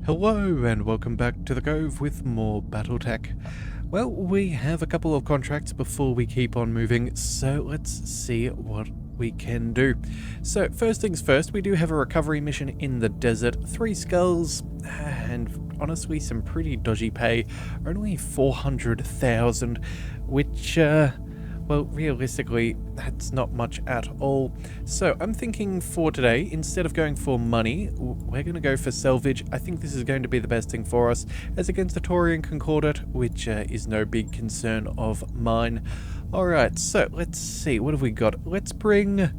Hello and welcome back to the Cove with more BattleTech. Well, we have a couple of contracts before we keep on moving, so let's see what we can do. So first things first, we do have a recovery mission in the desert, 3 skulls, and honestly some pretty dodgy pay, only 400,000, which well, realistically, that's not much at all. So I'm thinking for today, instead of going for money, we're going to go for salvage. I think this is going to be the best thing for us, as against the Taurian Concordat, which is no big concern of mine. Alright, so let's see, what have we got? Let's bring...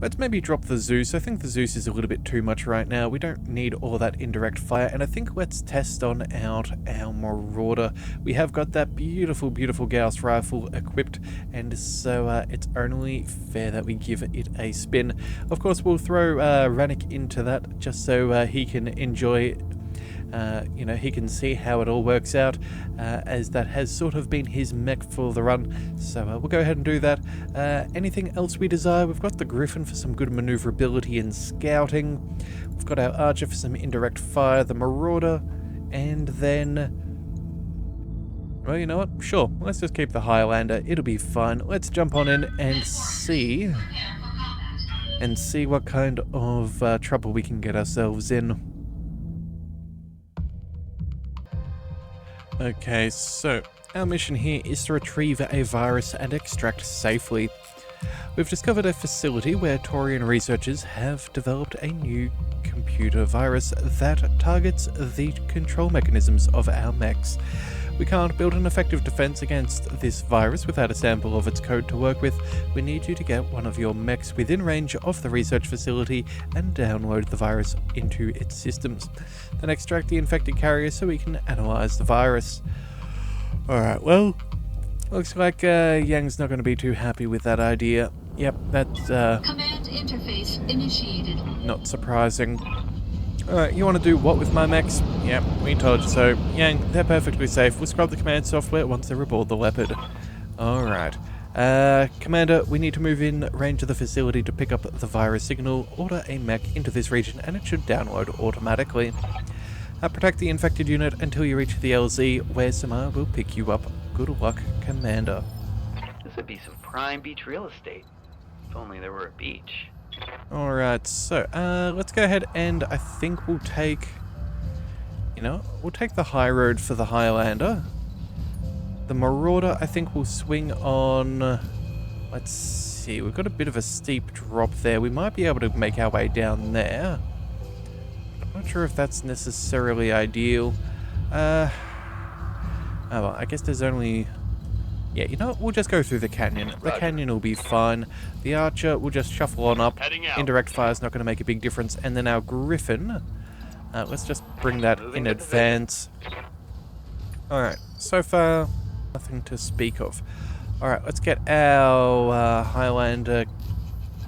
let's maybe drop the Zeus. I think the Zeus is a little bit too much right now. We don't need all that indirect fire, and I think let's test on out our Marauder. We have got that beautiful, beautiful Gauss rifle equipped, and so it's only fair that we give it a spin. Of course, we'll throw Rannick into that just so he can enjoy. You know, he can see how it all works out, as that has sort of been his mech for the run. So we'll go ahead and do that. Anything else we desire? We've got the Griffin for some good maneuverability and scouting. We've got our Archer for some indirect fire, the Marauder, and then... well, you know what? Sure, let's just keep the Highlander. It'll be fine. Let's jump on in and see... what kind of trouble we can get ourselves in. Okay, so our mission here is to retrieve a virus and extract safely. We've discovered a facility where Taurian researchers have developed a new computer virus that targets the control mechanisms of our mechs. We can't build an effective defense against this virus without a sample of its code to work with. We need you to get one of your mechs within range of the research facility and download the virus into its systems. Then extract the infected carrier so we can analyze the virus. Alright, well, looks like Yang's not going to be too happy with that idea. Yep, that's Command interface initiated. Not surprising. Alright, you want to do what with my mechs? Yep, we told you so. Yang, they're perfectly safe. We'll scrub the command software once they're aboard the Leopard. Alright. Commander, we need to move in range of the facility to pick up the virus signal. Order a mech into this region and it should download automatically. Protect the infected unit until you reach the LZ, where Samar will pick you up. Good luck, Commander. This would be some prime beach real estate. If only there were a beach. Alright, so, let's go ahead and I think we'll take... you know, we'll take the high road for the Highlander. The Marauder, I think we'll swing on... let's see, we've got a bit of a steep drop there. We might be able to make our way down there. I'm not sure if that's necessarily ideal. Oh well, I guess there's only... yeah, you know what? We'll just go through the canyon. The canyon will be fine. The Archer will just shuffle on up. Indirect fire's not going to make a big difference. And then our Griffin, let's just bring that in advance. Alright, so far, nothing to speak of. Alright, let's get our Highlander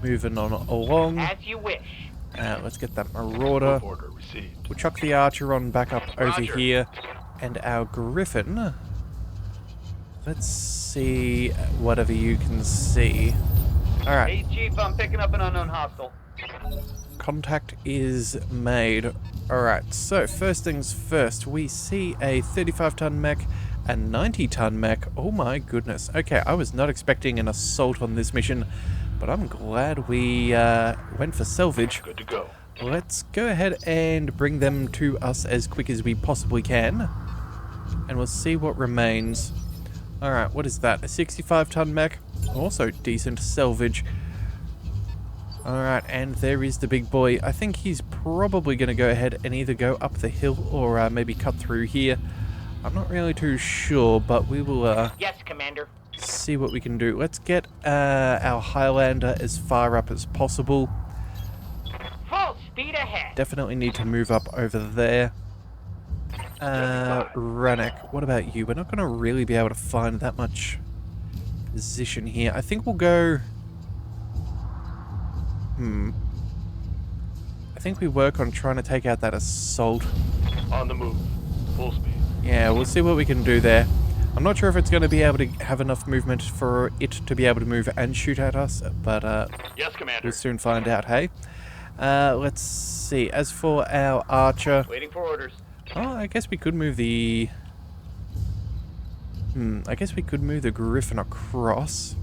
moving on along. As you wish. Let's get that Marauder. We'll chuck the Archer on back up over here. And our Griffin... let's see whatever you can see. Alright. Hey, Chief, I'm picking up an unknown hostile. Contact is made. Alright, so first things first, we see a 35-ton mech, a 90-ton mech. Oh my goodness. Okay, I was not expecting an assault on this mission, but I'm glad we went for salvage. Good to go. Let's go ahead and bring them to us as quick as we possibly can, and we'll see what remains. Alright, what is that? A 65-ton mech? Also decent salvage. Alright, and there is the big boy. I think he's probably going to go ahead and either go up the hill or maybe cut through here. I'm not really too sure, but we will Yes, Commander. see what we can do. Let's get our Highlander as far up as possible. Full speed ahead. Definitely need to move up over there. Rannick, what about you? We're not going to really be able to find that much position here. I think we'll go... I think we work on trying to take out that assault. On the move. Full speed. Yeah, we'll see what we can do there. I'm not sure if it's going to be able to have enough movement for it to be able to move and shoot at us, but Yes, Commander. we'll soon find out, hey? Let's see. As for our archer... Waiting for orders. Oh, I guess we could move the... I guess we could move the Griffin across.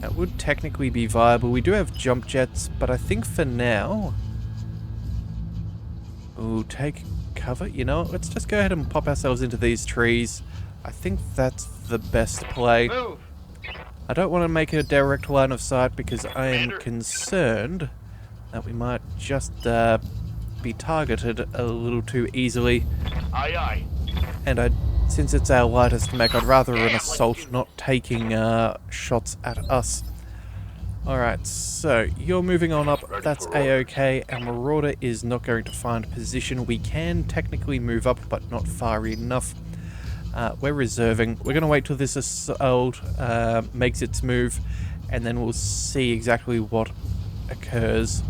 That would technically be viable. We do have jump jets, but I think for now... We'll take cover. You know what? Let's just go ahead and pop ourselves into these trees. I think that's the best play. Move. I don't want to make a direct line of sight because I am concerned that we might just be targeted a little too easily. Aye, aye. And since it's our lightest mech, I'd rather an assault not taking shots at us. Alright, so you're moving on up. That's a-okay. Our Marauder is not going to find position. We can technically move up, but not far enough. We're reserving. We're going to wait till this assault makes its move, and then we'll see exactly what occurs.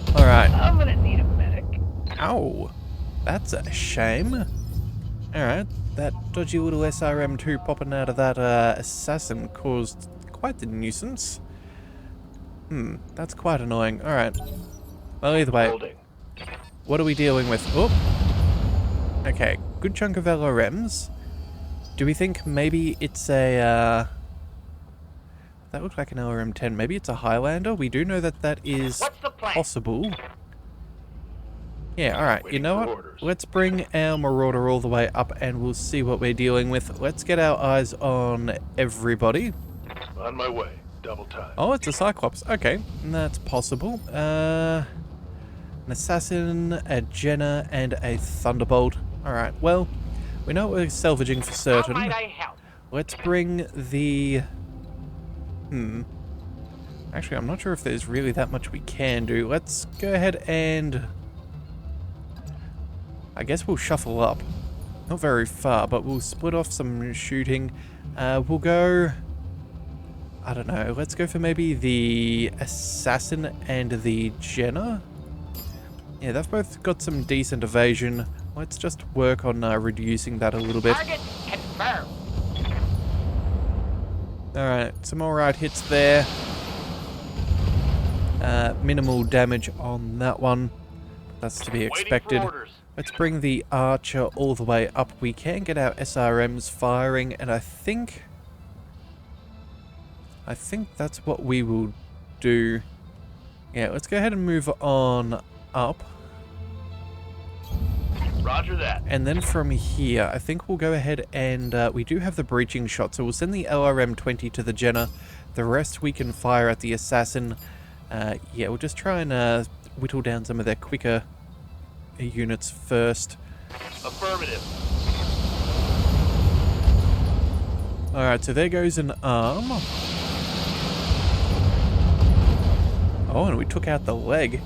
Alright. I'm gonna need a medic. Ow. That's a shame. Alright, that dodgy little SRM2 popping out of that assassin caused quite the nuisance. That's quite annoying. Alright. Well, either way, Holding. what are we dealing with? Oh! Okay, good chunk of LRMs. Do we think maybe it's a, that looked like an LRM-10. Maybe it's a Highlander? We do know that that is What's the plan? possible. Yeah, alright, you Waiting know for what? orders. Let's bring our Marauder all the way up and we'll see what we're dealing with. Let's get our eyes on everybody. On my way. Double time. Oh, it's a Cyclops. Okay, that's possible. An Assassin, a Jenna, and a Thunderbolt. Alright, well, we know what we're salvaging for certain. How might I help? Let's bring the... Actually, I'm not sure if there's really that much we can do. Let's go ahead and... I guess we'll shuffle up. Not very far, but we'll split off some shooting. We'll go... I don't know. Let's go for maybe the Assassin and the Jenna. Yeah, they've both got some decent evasion. Let's just work on reducing that a little bit. Target confirmed. Alright, some alright hits there. Minimal damage on that one. That's to be expected. Waiting for orders. Let's bring the Archer all the way up. We can get our SRMs firing, and I think that's what we will do. Yeah, let's go ahead and move on up. Roger that. And then from here, I think we'll go ahead and we do have the breaching shot, so we'll send the LRM-20 to the Jenna. The rest we can fire at the Assassin. Yeah, we'll just try and whittle down some of their quicker units first. Affirmative. Alright, so there goes an arm. Oh, and we took out the leg.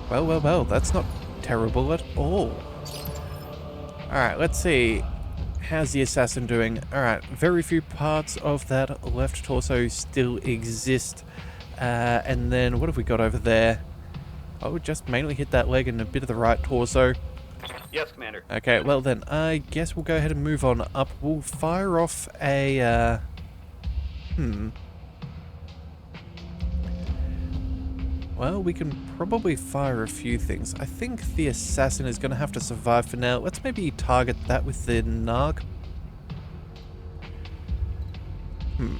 Well, well, well, that's not terrible at all. Alright, let's see. How's the Assassin doing? Alright, very few parts of that left torso still exist. And then, what have we got over there? Oh, just mainly hit that leg and a bit of the right torso. Yes, Commander. Okay, well then, I guess we'll go ahead and move on up. We'll fire off a, Well, we can probably fire a few things. I think the Assassin is going to have to survive for now. Let's maybe target that with the Narg.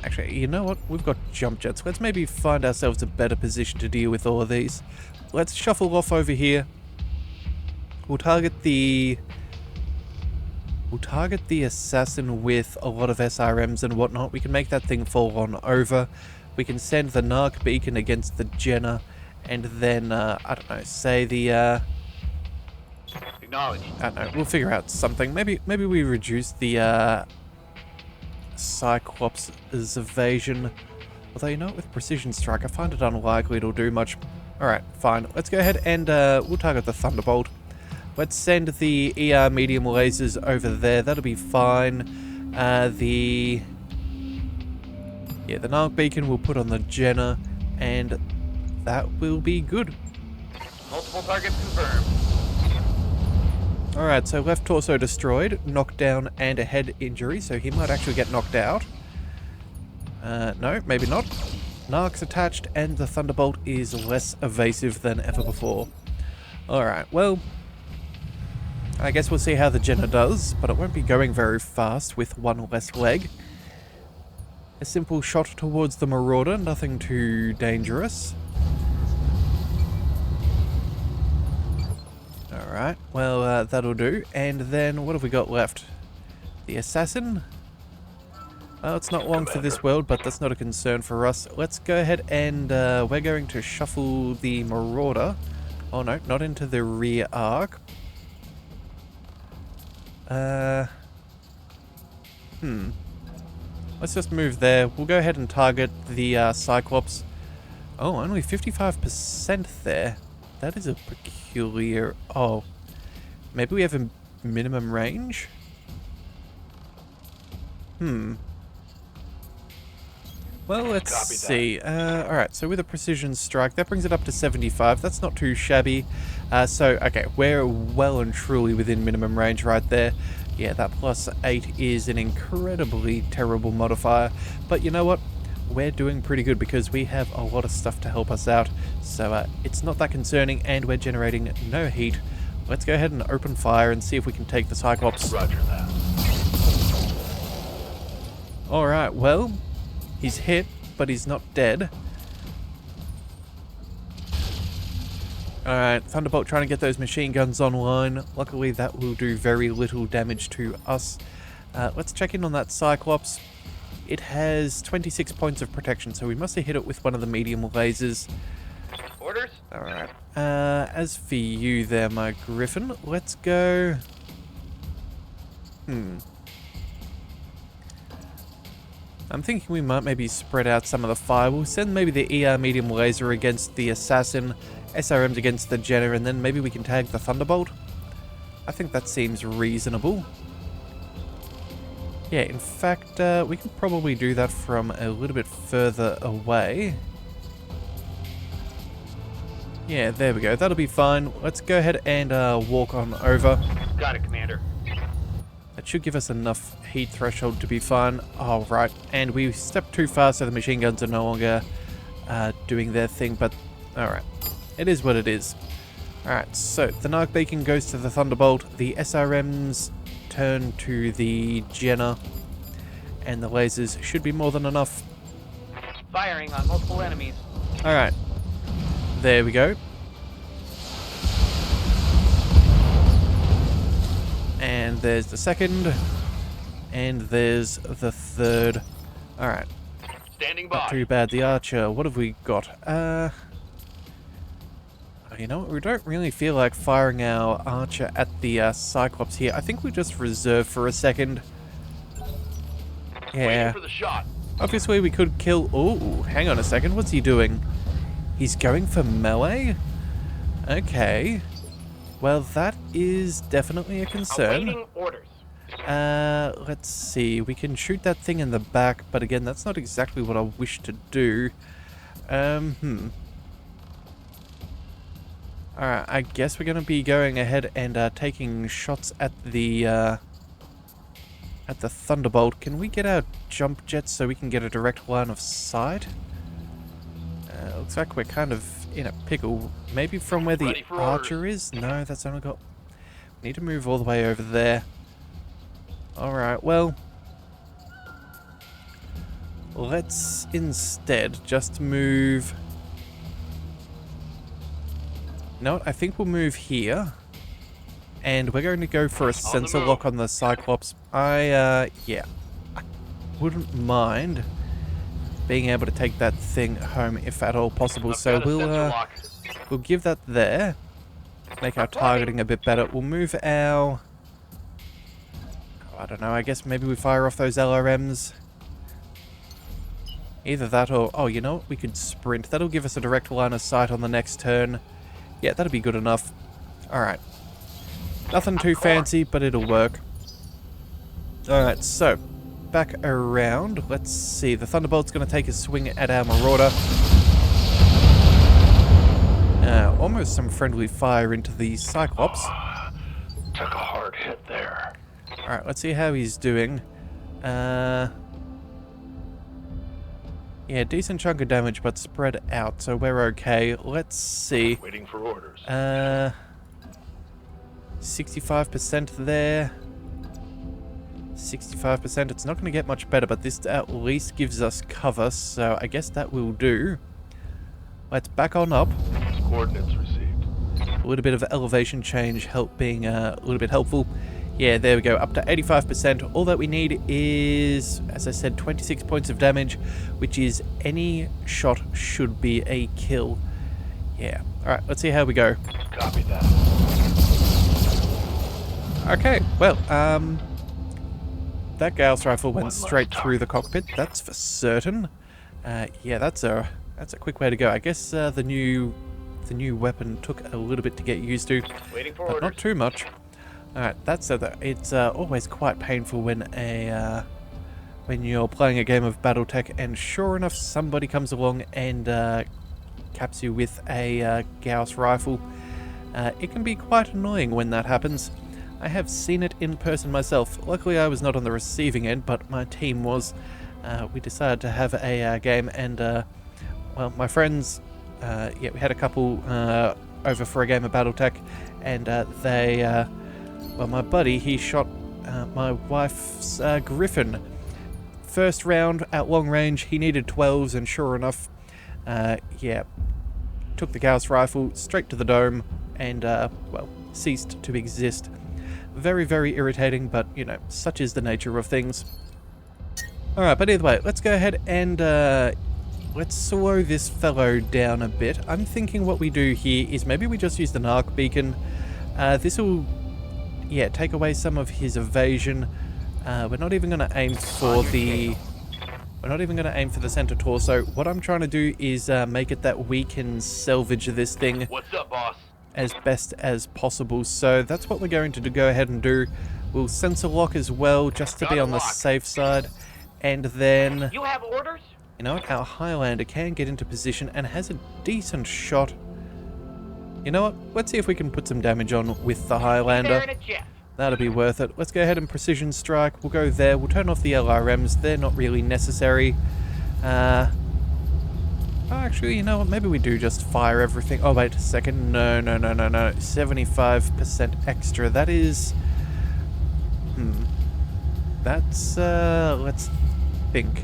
Actually, you know what? We've got jump jets. Let's maybe find ourselves a better position to deal with all of these. Let's shuffle off over here. We'll target the Assassin with a lot of SRMs and whatnot. We can make that thing fall on over. We can send the Narc beacon against the Jenna. And then, I don't know, say the, Acknowledged. I don't know, we'll figure out something. Maybe we reduce the, Cyclops' evasion. Although, you know, with Precision Strike, I find it unlikely it'll do much. Alright, fine. Let's go ahead and, we'll target the Thunderbolt. Let's send the ER medium lasers over there. That'll be fine. The Narc beacon we'll put on the Jenna, and that will be good. Multiple targets confirmed. Alright, so left torso destroyed, knockdown and a head injury, so he might actually get knocked out. No, maybe not. Narc's attached, and the Thunderbolt is less evasive than ever before. Alright, well, I guess we'll see how the Jenner does, but it won't be going very fast with one less leg. A simple shot towards the Marauder, nothing too dangerous. Alright, well, that'll do. And then, what have we got left? The Assassin? Well, it's not long for this world, but that's not a concern for us. Let's go ahead and we're going to shuffle the Marauder. Oh no, not into the rear arc. Let's just move there. We'll go ahead and target the Cyclops. Oh, only 55% there. That is a peculiar... Oh, maybe we have a minimum range? Well, let's see. Alright, so with a precision strike, that brings it up to 75. That's not too shabby. Okay, we're well and truly within minimum range right there. Yeah, that +8 is an incredibly terrible modifier. But you know what? We're doing pretty good because we have a lot of stuff to help us out. So it's not that concerning, and we're generating no heat. Let's go ahead and open fire and see if we can take the Cyclops. Roger that. Alright, well... He's hit, but he's not dead. Alright, Thunderbolt trying to get those machine guns online. Luckily, that will do very little damage to us. Let's check in on that Cyclops. It has 26 points of protection, so we must have hit it with one of the medium lasers. Orders? Alright. As for you there, my Griffin, let's go... I'm thinking we might maybe spread out some of the fire. We'll send maybe the ER medium laser against the Assassin, SRMs against the Jenner, and then maybe we can tag the Thunderbolt. I think that seems reasonable. Yeah, in fact, we can probably do that from a little bit further away. Yeah, there we go. That'll be fine. Let's go ahead and walk on over. Got it, Commander. That should give us enough heat threshold to be fine. Oh, right. And we stepped too far, so the machine guns are no longer doing their thing, but alright. It is what it is. Alright, so the Narc Beacon goes to the Thunderbolt, the SRMs turn to the Jenner, and the lasers should be more than enough. Firing on multiple enemies. Alright. There we go. And there's the second. And there's the third. Alright. Standing by. Not too bad. The Archer, what have we got? You know what? We don't really feel like firing our Archer at the Cyclops here. I think we just reserve for a second. Yeah. Waiting for the shot. Obviously we could kill... Ooh, hang on a second. What's he doing? He's going for melee? Okay. Well, that is definitely a concern. Awaiting orders. Let's see. We can shoot that thing in the back, but again, that's not exactly what I wish to do. Alright, I guess we're going to be going ahead and taking shots at the Thunderbolt. Can we get our jump jets so we can get a direct line of sight? Looks like we're kind of in a pickle. Maybe from where the Archer is? No, that's only got... We need to move all the way over there. Alright, well... Let's instead just move... No, I think we'll move here. And we're going to go for a sensor lock on the Cyclops. Yeah. I wouldn't mind being able to take that thing home if at all possible. So we'll give that there. Make our targeting a bit better. We'll move our... I don't know, I guess maybe we fire off those LRMs. Either that or... Oh, you know what? We could sprint. That'll give us a direct line of sight on the next turn. Yeah, that'll be good enough. Alright. Nothing too fancy, but it'll work. Alright, so... Back around. Let's see. The Thunderbolt's going to take a swing at our Marauder. Almost some friendly fire into the Cyclops. Took a hard hit there. Alright, let's see how he's doing. Yeah, decent chunk of damage, but spread out, so we're okay. Let's see. Waiting for orders. 65% there. 65%. It's not going to get much better, but this at least gives us cover, so I guess that will do. Let's back on up. Coordinates received. A little bit of elevation change being a little bit helpful. Yeah, there we go, up to 85%. All that we need is, as I said, 26 points of damage, which is any shot should be a kill. Yeah. Alright, let's see how we go. Copy that. Okay, well, that Gauss rifle went straight through the cockpit, that's for certain. Yeah, that's a quick way to go. I guess the new weapon took a little bit to get used to, Waiting for but orders. not too much. Alright, that said, it's always quite painful when you're playing a game of BattleTech and sure enough somebody comes along and caps you with a Gauss rifle. It can be quite annoying when that happens. I have seen it in person myself. Luckily I was not on the receiving end, but my team was. We decided to have a game and, well, my friends, yeah, we had a couple over for a game of BattleTech, and well, my buddy, he shot my wife's Griffin. First round at long range, he needed 12s, and sure enough, yeah, took the Gauss rifle straight to the dome and, well, ceased to exist. Very, very irritating, but, you know, such is the nature of things. Alright, but either way, let's go ahead and let's slow this fellow down a bit. I'm thinking what we do here is maybe we just use the narc beacon. This will, yeah, take away some of his evasion. We're not even going to aim for the... We're not even going to aim for the center torso. What I'm trying to do is make it that we can salvage this thing What's up, boss? as best as possible. So that's what we're going to go ahead and do. We'll sensor lock as well, just to be on the safe side. And then, You have orders? you know what, our Highlander can get into position and has a decent shot. You know what, let's see if we can put some damage on with the Highlander. There in a jet. That'll be worth it. Let's go ahead and precision strike. We'll go there. We'll turn off the LRMs. They're not really necessary. Oh, actually, you know what? Maybe we do just fire everything. Oh, wait a second. No. 75% extra. That is... That's, let's think.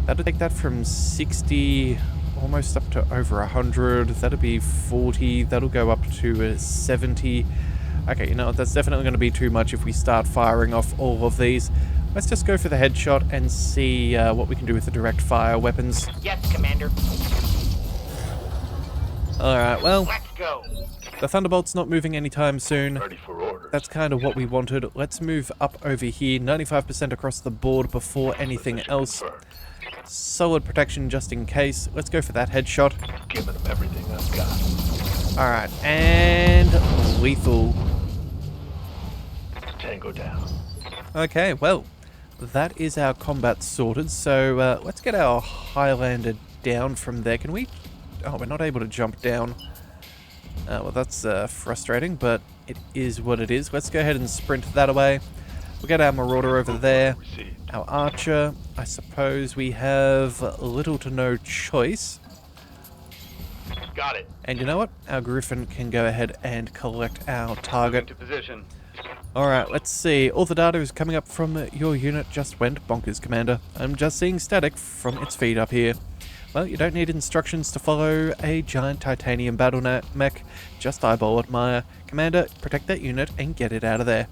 That'll take that from 60... almost up to over 100. That'll be 40. That'll go up to 70. Okay, you know what, that's definitely going to be too much if we start firing off all of these. Let's just go for the headshot and see what we can do with the direct fire weapons. Yes, Commander. Alright, well, Let's go. the Thunderbolt's not moving anytime soon. Ready for orders. That's kind of what we wanted. Let's move up over here, 95% across the board before anything Position else. confirmed. Solid protection just in case. Let's go for that headshot. Giving them everything I've got. Alright, and lethal. Tango down. Okay, well, that is our combat sorted, so let's get our Highlander down from there. Can we... Oh, we're not able to jump down. Well, that's frustrating, but it is what it is. Let's go ahead and sprint that away. We'll get our Marauder over there. Received. Our Archer, I suppose we have little to no choice. Got it. And you know what? Our Griffin can go ahead and collect our target. To position. Alright, let's see. All the data is coming up from your unit just went bonkers, Commander. I'm just seeing static from its feed up here. Well, you don't need instructions to follow a giant titanium battle mech. Just eyeball it, Maya. Commander, protect that unit and get it out of there.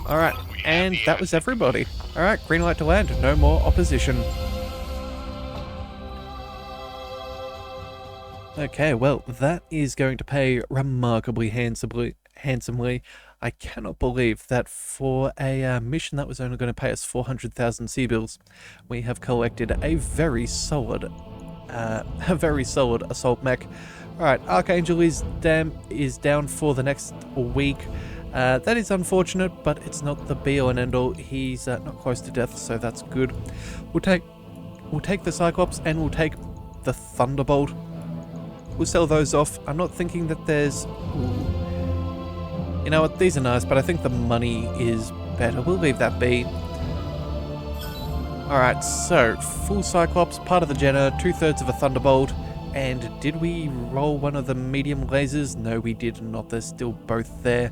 Alright, and that was everybody. Alright, green light to land. No more opposition. Okay, well, that is going to pay remarkably handsomely. I cannot believe that for a mission that was only going to pay us 400,000 C-bills, we have collected a very solid assault mech. Alright, Archangel is down for the next week. That is unfortunate, but it's not the be-all and end-all. He's not close to death, so that's good. We'll take the Cyclops and we'll take the Thunderbolt. We'll sell those off. I'm not thinking that there's... Ooh. You know what, these are nice, but I think the money is better. We'll leave that be. Alright, so full Cyclops, part of the Jenner, 2/3 of a Thunderbolt, and did we roll one of the medium lasers? No, we did not. They're still both there.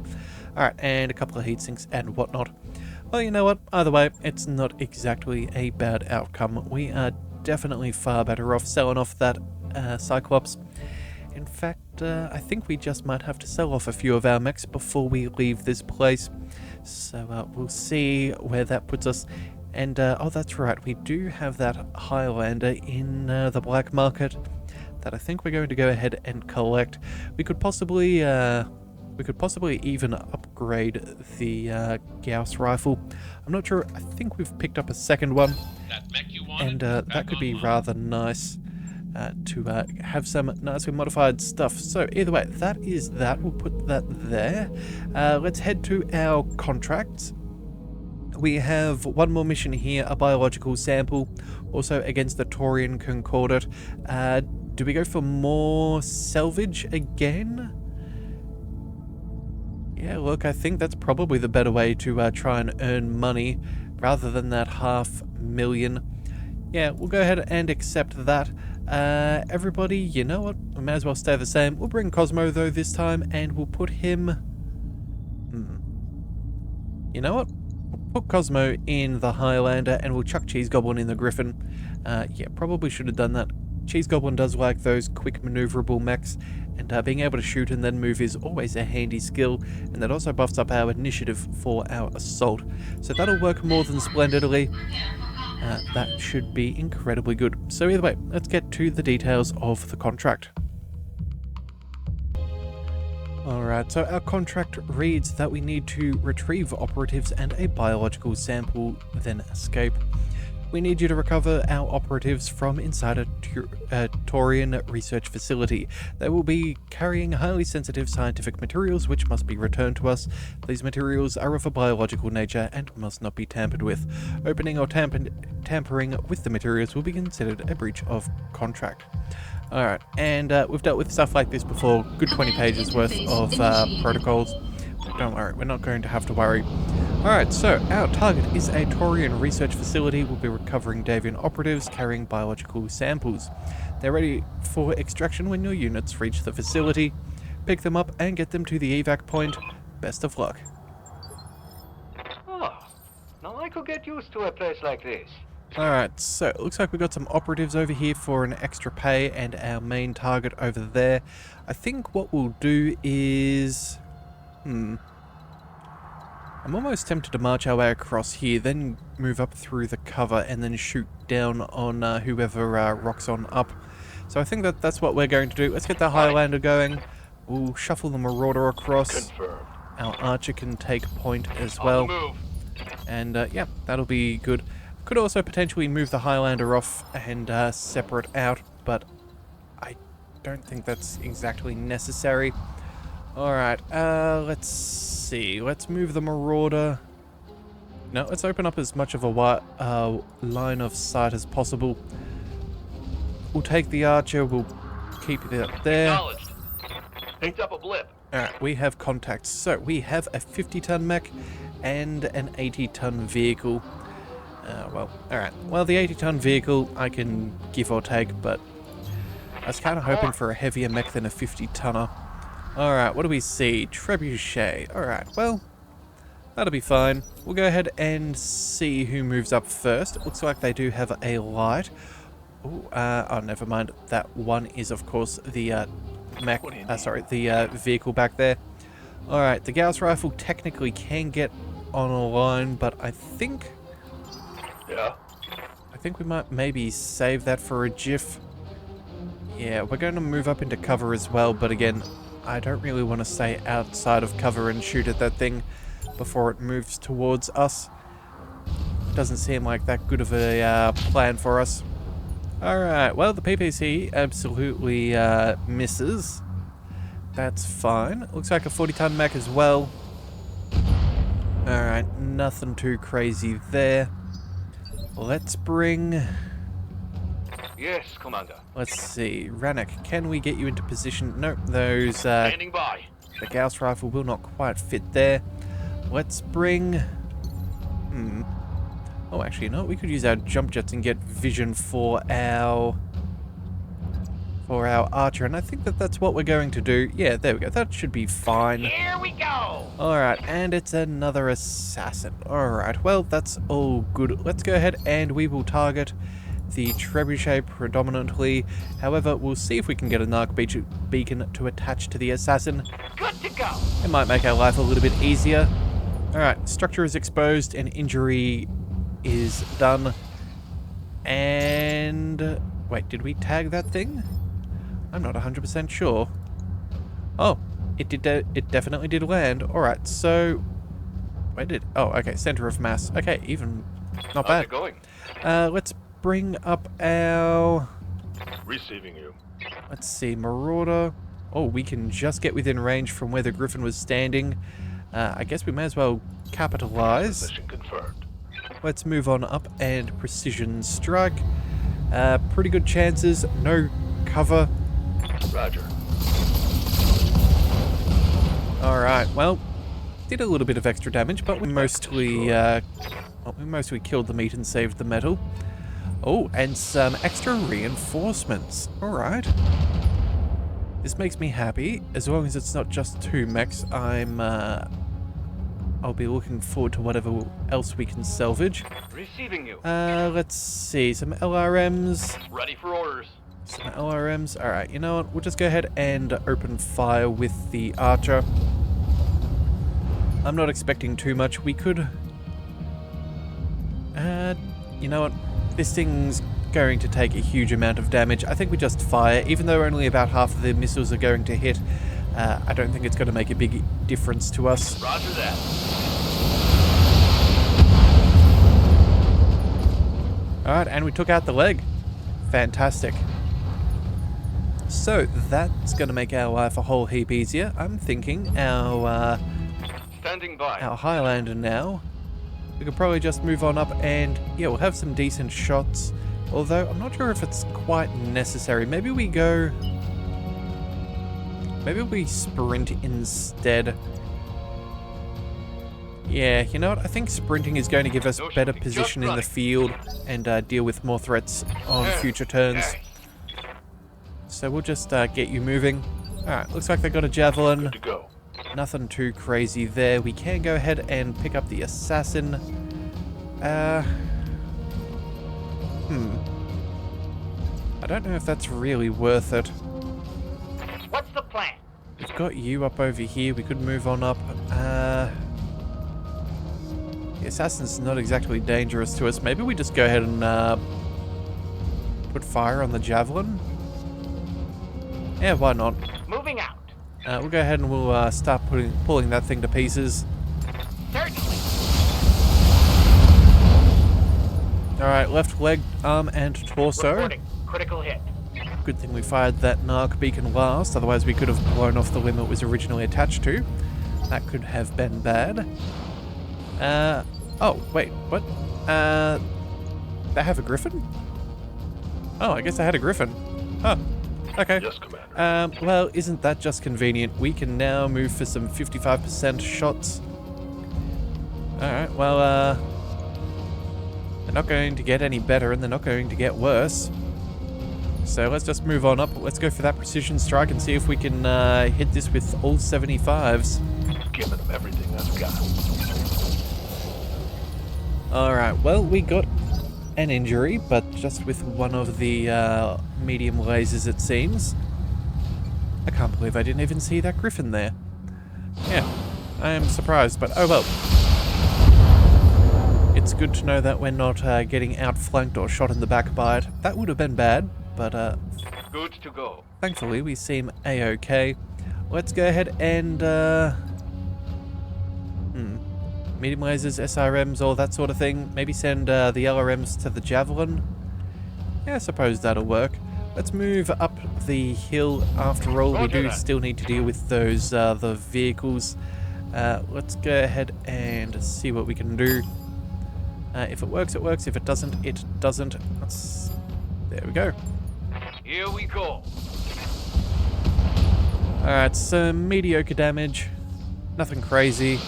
Alright, and a couple of heat sinks and whatnot. Well, you know what? Either way, it's not exactly a bad outcome. We are definitely far better off selling off that Cyclops. In fact, I think we just might have to sell off a few of our mechs before we leave this place. So we'll see where that puts us. And, oh, that's right, we do have that Highlander in the black market that I think we're going to go ahead and collect. We could possibly even upgrade the Gauss rifle. I'm not sure, I think we've picked up a second one. And that could be rather nice to have some nicely modified stuff. So either way, that is that. We'll put that there. Let's head to our contracts. We have one more mission here, a biological sample, also against the Taurian Concordate. Do we go for more salvage again? Yeah, look, I think that's probably the better way to try and earn money, rather than that $500,000. Yeah, we'll go ahead and accept that. Everybody, you know what? We may as well stay the same. We'll bring Cosmo, though, this time, and we'll put him... You know what? We'll put Cosmo in the Highlander, and we'll chuck Cheese Goblin in the Griffin. Yeah, probably should have done that. Cheese Goblin does like those quick maneuverable mechs, and being able to shoot and then move is always a handy skill, and that also buffs up our initiative for our assault. So that'll work more than splendidly. That should be incredibly good. So either way, let's get to the details of the contract. Alright, so our contract reads that we need to retrieve operatives and a biological sample, then escape. We need you to recover our operatives from inside a Taurian research facility. They will be carrying highly sensitive scientific materials which must be returned to us. These materials are of a biological nature and must not be tampered with. Opening or tampering with the materials will be considered a breach of contract. Alright, and we've dealt with stuff like this before. Good 20 pages worth of protocols. Don't worry, we're not going to have to worry. Alright, so our target is a Taurian research facility. We'll be recovering Davian operatives carrying biological samples. They're ready for extraction when your units reach the facility. Pick them up and get them to the evac point. Best of luck. Oh, now I could get used to a place like this. Alright, so it looks like we've got some operatives over here for an extra pay and our main target over there. I think what we'll do is... I'm almost tempted to march our way across here, then move up through the cover and then shoot down on whoever rocks on up. So I think that's what we're going to do. Let's get the Highlander going. We'll shuffle the Marauder across. Confirmed. Our Archer can take point as well. Move. And yeah, that'll be good. Could also potentially move the Highlander off and separate out, but I don't think that's exactly necessary. Alright, let's see. Let's move the Marauder. No, let's open up as much of a line of sight as possible. We'll take the Archer, we'll keep it up there. Acknowledged. Picked up a blip. Alright, we have contacts. So, we have a 50-ton mech and an 80-ton vehicle. Well, alright. Well, the 80-ton vehicle I can give or take, but I was kind of hoping for a heavier mech than a 50-tonner. Alright, what do we see? Trebuchet. Alright, well, that'll be fine. We'll go ahead and see who moves up first. It looks like they do have a light. Ooh, oh, never mind. That one is, of course, the the vehicle back there. Alright, the Gauss rifle technically can get on a line, but I think we might maybe save that for a GIF. Yeah, we're going to move up into cover as well, but again, I don't really want to stay outside of cover and shoot at that thing before it moves towards us. Doesn't seem like that good of a plan for us. Alright, well, the PPC absolutely misses. That's fine. Looks like a 40-ton mech as well. Alright, nothing too crazy there. Let's bring... Yes, Commander. Let's see. Rannoch, can we get you into position? Nope, those... Standing by. The Gauss rifle will not quite fit there. Let's bring... Oh, actually, no, we could use our jump jets and get vision for our archer, and I think that that's what we're going to do. Yeah, there we go. That should be fine. Here we go! Alright, and it's another assassin. Alright, well, that's all good. Let's go ahead and we will target the trebuchet predominantly. However, we'll see if we can get a narc beacon to attach to the assassin. Good to go! It might make our life a little bit easier. Alright, structure is exposed and injury is done. And... wait, did we tag that thing? I'm not 100% sure. Oh, it definitely did land. Alright, so... where did... oh, okay, center of mass. Okay, even... not bad. How's it going? Let's bring up our... Receiving you. let's see, Marauder. Oh, we can just get within range from where the Griffin was standing. I guess we may as well capitalize. Position confirmed. Let's move on up and precision strike. Pretty good chances, no cover. Roger. Alright, well, did a little bit of extra damage, but we mostly, well, we mostly killed the meat and saved the metal. Oh, and some extra reinforcements. Alright. This makes me happy. As long as it's not just 2 mechs, I'll be looking forward to whatever else we can salvage. Receiving you. Let's see, some LRMs. Ready for orders. Some LRMs. Alright, you know what? We'll just go ahead and open fire with the archer. I'm not expecting too much. We could... you know what? This thing's going to take a huge amount of damage. I think we just fire. Even though only about half of the missiles are going to hit, I don't think it's going to make a big difference to us. Roger that. Alright, and we took out the leg. Fantastic. So, that's going to make our life a whole heap easier. I'm thinking our Standing by. Highlander now. We could probably just move on up and, yeah, we'll have some decent shots. Although, I'm not sure if it's quite necessary. Maybe we go... maybe we sprint instead. Yeah, you know what? I think sprinting is going to give us better position in the field and deal with more threats on future turns. So we'll just get you moving. Alright, looks like they got a javelin. Good to go. Nothing too crazy there. We can go ahead and pick up the assassin. I don't know if that's really worth it. What's the plan? We've got you up over here. We could move on up. The assassin's not exactly dangerous to us. Maybe we just go ahead and put fire on the javelin. Yeah, why not? Moving out. We'll go ahead and we'll start pulling that thing to pieces. Certainly. Alright, left leg, arm, and torso. Reporting. Critical hit. Good thing we fired that narc beacon last, otherwise we could have blown off the limb it was originally attached to. That could have been bad. Oh, wait, what? They have a griffin? Oh, I guess they had a griffin. Huh. Okay. Yes, Commander. Well, isn't that just convenient? We can now move for some 55% shots. Alright, well, they're not going to get any better and they're not going to get worse. So let's just move on up. Let's go for that precision strike and see if we can hit this with all 75s. Giving them everything I've got. Alright, well, we got an injury, but just with one of the medium lasers, it seems. I can't believe I didn't even see that griffin there. Yeah, I am surprised, but oh well. It's good to know that we're not getting outflanked or shot in the back by it. That would have been bad, but Good to go. thankfully we seem a-okay. Let's go ahead and medium lasers, SRMs, all that sort of thing. Maybe send the LRMs to the javelin. Yeah, I suppose that'll work. Let's move up the hill. After all, we do still need to deal with those the vehicles. Let's go ahead and see what we can do. If it works, it works. If it doesn't, it doesn't. There we go. Here we go. Alright, some mediocre damage. Nothing crazy.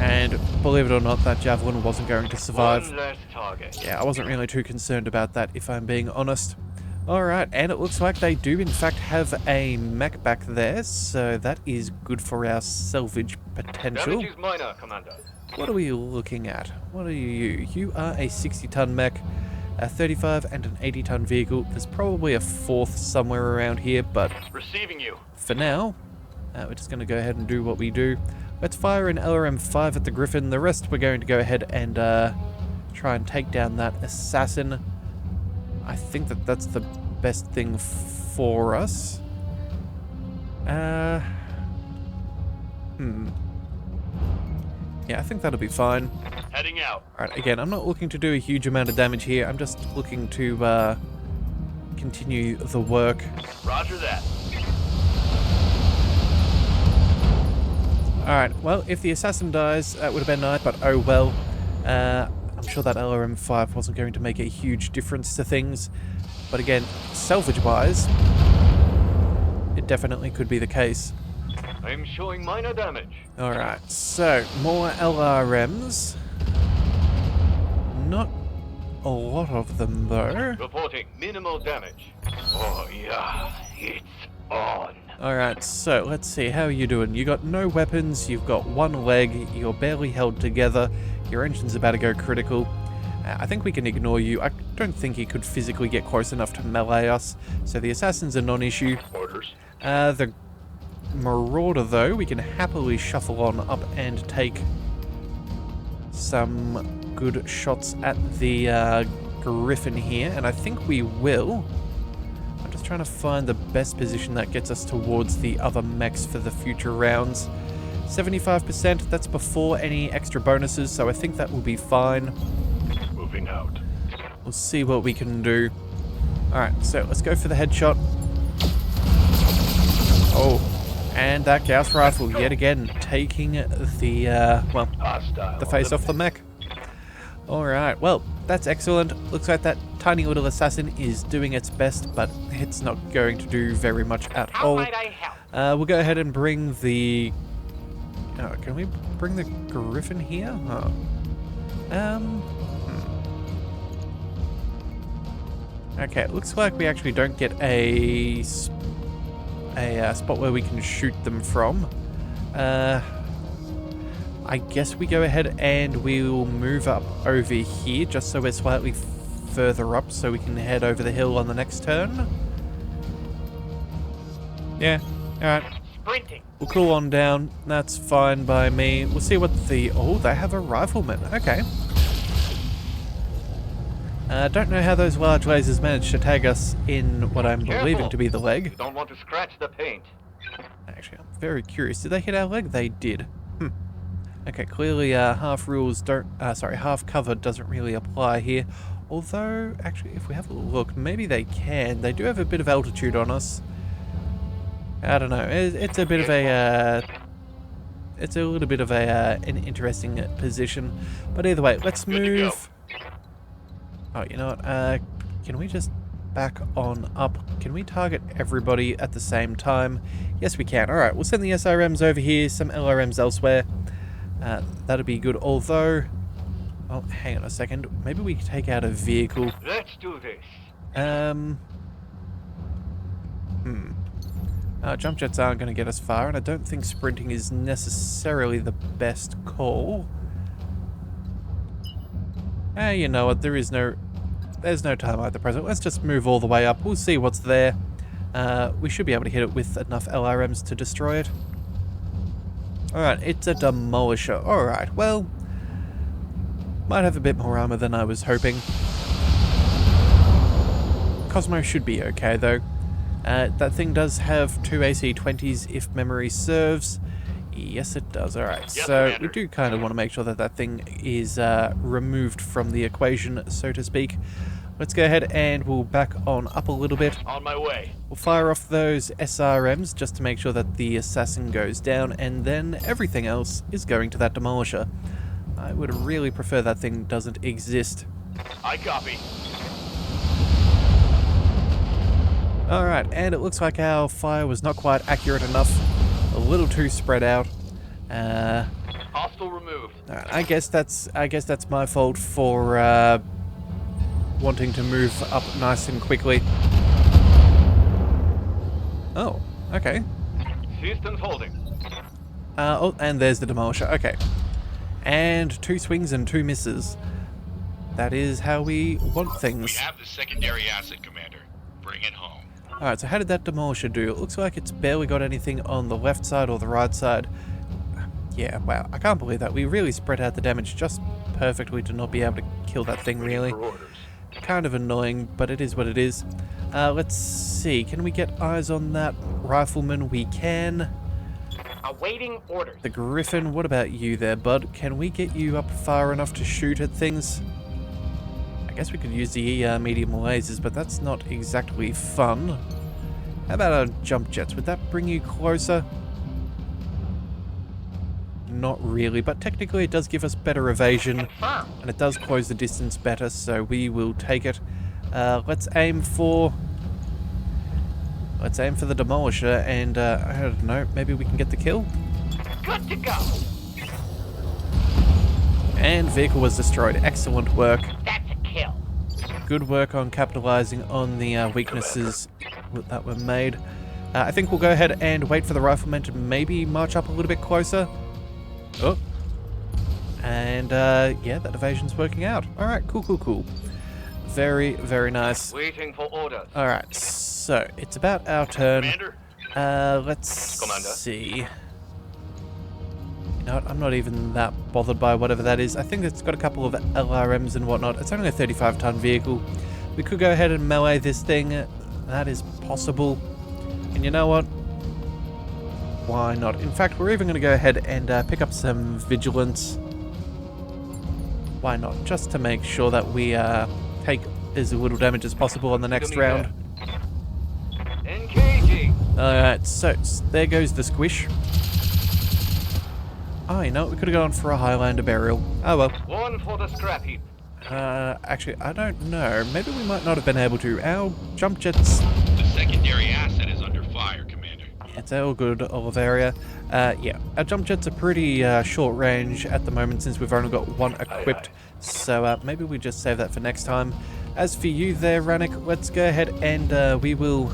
And believe it or not, that javelin wasn't going to survive. One less target. Yeah, I wasn't really too concerned about that, if I'm being honest. Alright, and it looks like they do in fact have a mech back there, so that is good for our salvage potential. Damage is minor, Commander. What are we looking at? What are you? You are a 60-ton mech, a 35 and an 80-ton vehicle. There's probably a fourth somewhere around here, but Receiving you. for now, we're just going to go ahead and do what we do. Let's fire an LRM-5 at the Griffin. The rest we're going to go ahead and try and take down that assassin. I think that that's the best thing for us. Yeah, I think that'll be fine. Heading out. Alright, again, I'm not looking to do a huge amount of damage here. I'm just looking to continue the work. Roger that. Alright, well, if the assassin dies, that would have been nice, but oh well. I'm sure that LRM-5 wasn't going to make a huge difference to things. But again, salvage-wise, it definitely could be the case. I'm showing minor damage. Alright, so, more LRMs. Not a lot of them, though. Reporting minimal damage. Oh yeah, it's on. Alright, so let's see, how are you doing? You got no weapons, you've got one leg, you're barely held together, your engine's about to go critical. I think we can ignore you. I don't think he could physically get close enough to melee us, so the assassin's a non-issue. Orders. The Marauder, though, we can happily shuffle on up and take some good shots at the Griffin here, and I think we will. I'm just trying to find the best position that gets us towards the other mechs for the future rounds. 75%, that's before any extra bonuses, so I think that will be fine. Moving out. We'll see what we can do. Alright, so let's go for the headshot. Oh, and that Gauss rifle yet again taking the, well, Hostile. the face off the mech. Alright, well, that's excellent. Looks like that tiny little assassin is doing its best, but it's not going to do very much at all. How might I help? We'll go ahead and bring the... Oh, can we bring the Griffin here? Oh. Okay, it looks like we actually don't get a spot where we can shoot them from. I guess we go ahead and we'll move up over here just so we're slightly further up so we can head over the hill on the next turn. Yeah, alright. Sprinting. We'll cool on down. That's fine by me. We'll see what the... Oh, they have a rifleman. Okay. Don't know how those large lasers managed to tag us in what I'm believing Careful. to be the leg. You don't want to scratch the paint. Actually, I'm very curious. Did they hit our leg? They did. Okay, clearly half rules don't... sorry, half cover doesn't really apply here. Although, actually, if we have a look, maybe they can. They do have a bit of altitude on us. I don't know. It's a bit of a... it's a little bit of a an interesting position. But either way, let's Good to go. move... Oh, you know what? Can we just back on up? Can we target everybody at the same time? Yes, we can. Alright, we'll send the SRMs over here, some LRMs elsewhere. That'll be good, although... Oh, hang on a second. Maybe we can take out a vehicle. Let's do this. Jump jets aren't going to get us far, and I don't think sprinting is necessarily the best call. You know what, there's no time at the present. Let's just move all the way up. We'll see what's there. We should be able to hit it with enough LRMs to destroy it. Alright, it's a demolisher. Alright, well, might have a bit more armor than I was hoping. Cosmo should be okay, though. That thing does have 2 AC-20s if memory serves. Yes, it does. Alright, Yes, so Commander. we do kind of want to make sure that that thing is removed from the equation, so to speak. Let's go ahead and we'll back on up a little bit. On my way. We'll fire off those SRMs just to make sure that the assassin goes down, and then everything else is going to that demolisher. I would really prefer that thing doesn't exist. I copy. Alright, and it looks like our fire was not quite accurate enough. A little too spread out. Hostile Hostile removed. Alright, I guess that's my fault for wanting to move up nice and quickly. Oh, okay. Systems holding. Oh, and there's the demolisher. Okay. And 2 swings and 2 misses. That is how we want things. We have the secondary asset, Commander. Bring it home. Alright, so how did that demolisher do? It looks like it's barely got anything on the left side or the right side. Yeah, wow, I can't believe that. We really spread out the damage just perfectly to not be able to kill that thing, really. Kind of annoying, but it is what it is. Let's see, can we get eyes on that rifleman? We can. Awaiting orders. The Griffin, what about you there, bud? Can we get you up far enough to shoot at things? I guess we could use the medium lasers, but that's not exactly fun. How about our jump jets? Would that bring you closer? Not really, but technically it does give us better evasion, Confirm. and it does close the distance better, so we will take it. Let's aim for the demolisher, and I don't know, maybe we can get the kill? Good to go. And vehicle was destroyed. Excellent work. That's a kill. Good work on capitalizing on the weaknesses that were made. I think we'll go ahead and wait for the rifleman to maybe march up a little bit closer. Oh. And yeah, that evasion's working out. Alright, cool. Very, very nice. Waiting for orders. Alright, so it's about our turn. Commander? Let's Commander. see. You know what, I'm not even that bothered by whatever that is. I think it's got a couple of LRMs and whatnot. It's only a 35-ton vehicle. We could go ahead and melee this thing. That is possible. And you know what? Why not? In fact, we're even going to go ahead and pick up some vigilance. Why not? Just to make sure that we take as little damage as possible on the next round. Engaging. Alright, so there goes the squish. Oh, you know what? We could have gone for a Highlander burial. Oh well. One for the scrap heap. Actually, I don't know. Maybe we might not have been able to. Our jump jets... The secondary asset is under fire, Commander. It's all good, Oliveria. Yeah, our jump jets are pretty short range at the moment since we've only got one equipped. So maybe we just save that for next time. As for you there, Rannick, let's go ahead and we will...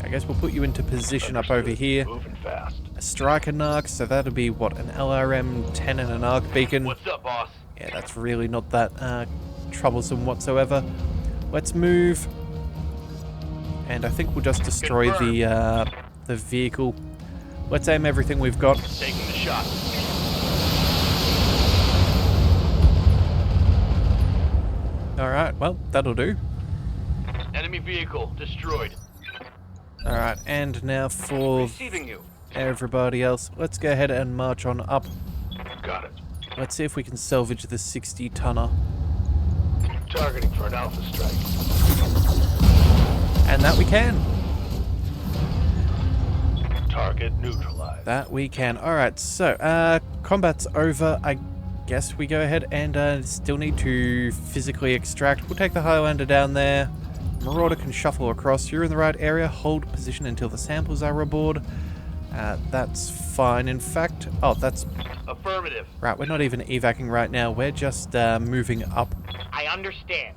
I guess we'll put you into position up over here. Moving fast. A striker narc, so that'll be, what, an LRM 10 and an arc beacon. What's up, boss? Yeah, that's really not that troublesome whatsoever. Let's move. And I think we'll just destroy the vehicle. Let's aim everything we've got. Taking the shot. Alright, well, that'll do. Enemy vehicle destroyed. Alright, and now for Receiving you. everybody else, let's go ahead and march on up. Got it. Let's see if we can salvage the 60-tonner. Targeting for an alpha strike. And that we can. Target neutralized. That we can. Alright, so, combat's over. I guess we go ahead and still need to physically extract. We'll take the Highlander down there. Marauder can shuffle across. You're in the right area. Hold position until the samples are aboard. That's fine. In fact... Oh, that's... Affirmative. Right, we're not even evacing right now. We're just moving up. I understand.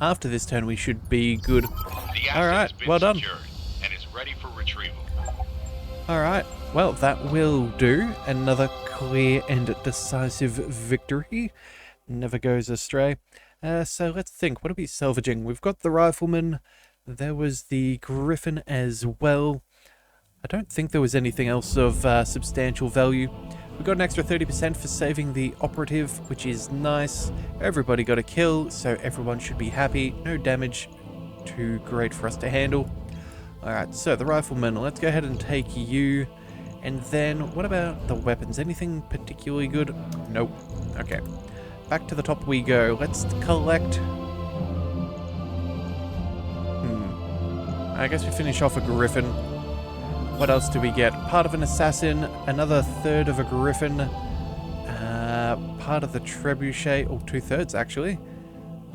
After this turn, we should be good. The asset Alright, has been well done. secured and is ready for retrieval. Alright, well, that will do. Another clear and decisive victory. Never goes astray. So let's think. What are we salvaging? We've got the rifleman. There was the Griffin as well. I don't think there was anything else of substantial value. We got an extra 30% for saving the operative, which is nice. Everybody got a kill, so everyone should be happy. No damage. Too great for us to handle. Alright, so the rifleman. Let's go ahead and take you. And then, what about the weapons? Anything particularly good? Nope. Okay. Back to the top we go. Let's collect... I guess we finish off a Griffin. What else do we get? Part of an assassin, another third of a Griffin, part of the trebuchet, or 2/3 actually.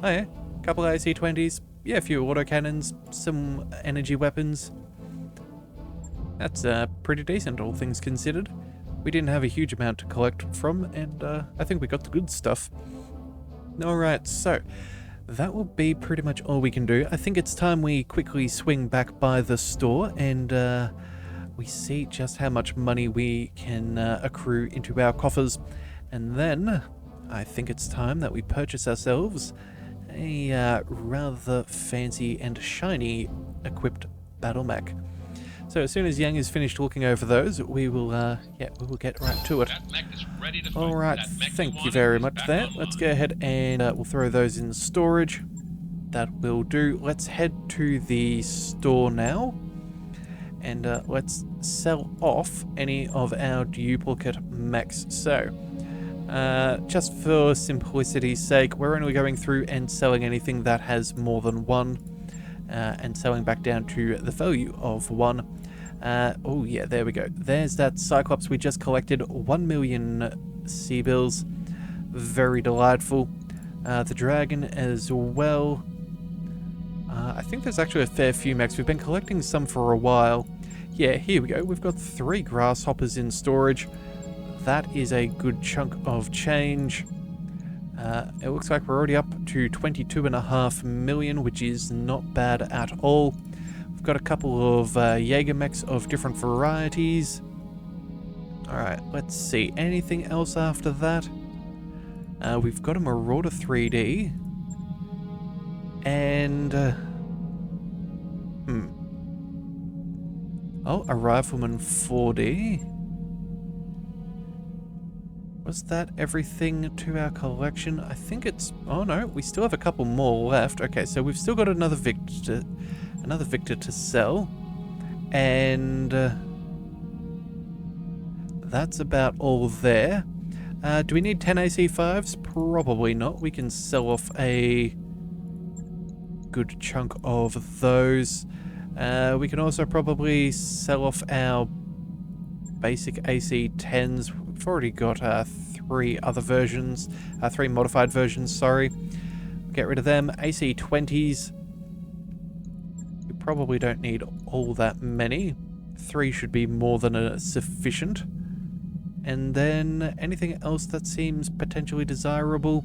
Oh yeah, a couple of AC-20s, yeah, a few autocannons, some energy weapons. That's pretty decent, all things considered. we didn't have a huge amount to collect from, and I think we got the good stuff. Alright, so that will be pretty much all we can do. I think it's time we quickly swing back by the store and we see just how much money we can accrue into our coffers. And then I think it's time that we purchase ourselves a rather fancy and shiny equipped battle mech. So as soon as Yang is finished looking over those, we will get right to it. That mech is ready to fight. Alright, That mech thank you wanted very is much back there. online. Let's go ahead and we'll throw those in storage. That will do. Let's head to the store now. And let's sell off any of our duplicate mechs. So, just for simplicity's sake, we're only going through and selling anything that has more than one. And selling back down to the value of 1. Oh yeah, there we go. There's that Cyclops we just collected. 1 million sea bills. Very delightful. The dragon as well. I think there's actually a fair few mechs. We've been collecting some for a while. Yeah, here we go. We've got 3 grasshoppers in storage. That is a good chunk of change. It looks like we're already up to 22.5 million, which is not bad at all. We've got a couple of Jaeger mechs of different varieties. Alright, let's see. Anything else after that? We've got a Marauder 3D. And... Oh, a Rifleman 4D. Was that everything to our collection? I think it's... Oh no, we still have a couple more left. Okay, so we've still got another Victor to sell. And... that's about all there. Do we need 10 AC5s? Probably not. We can sell off a good chunk of those. We can also probably sell off our basic AC10s. We've already got 3 other versions, 3 modified versions, sorry. Get rid of them. AC20s. We probably don't need all that many. 3 should be more than sufficient. And then anything else that seems potentially desirable?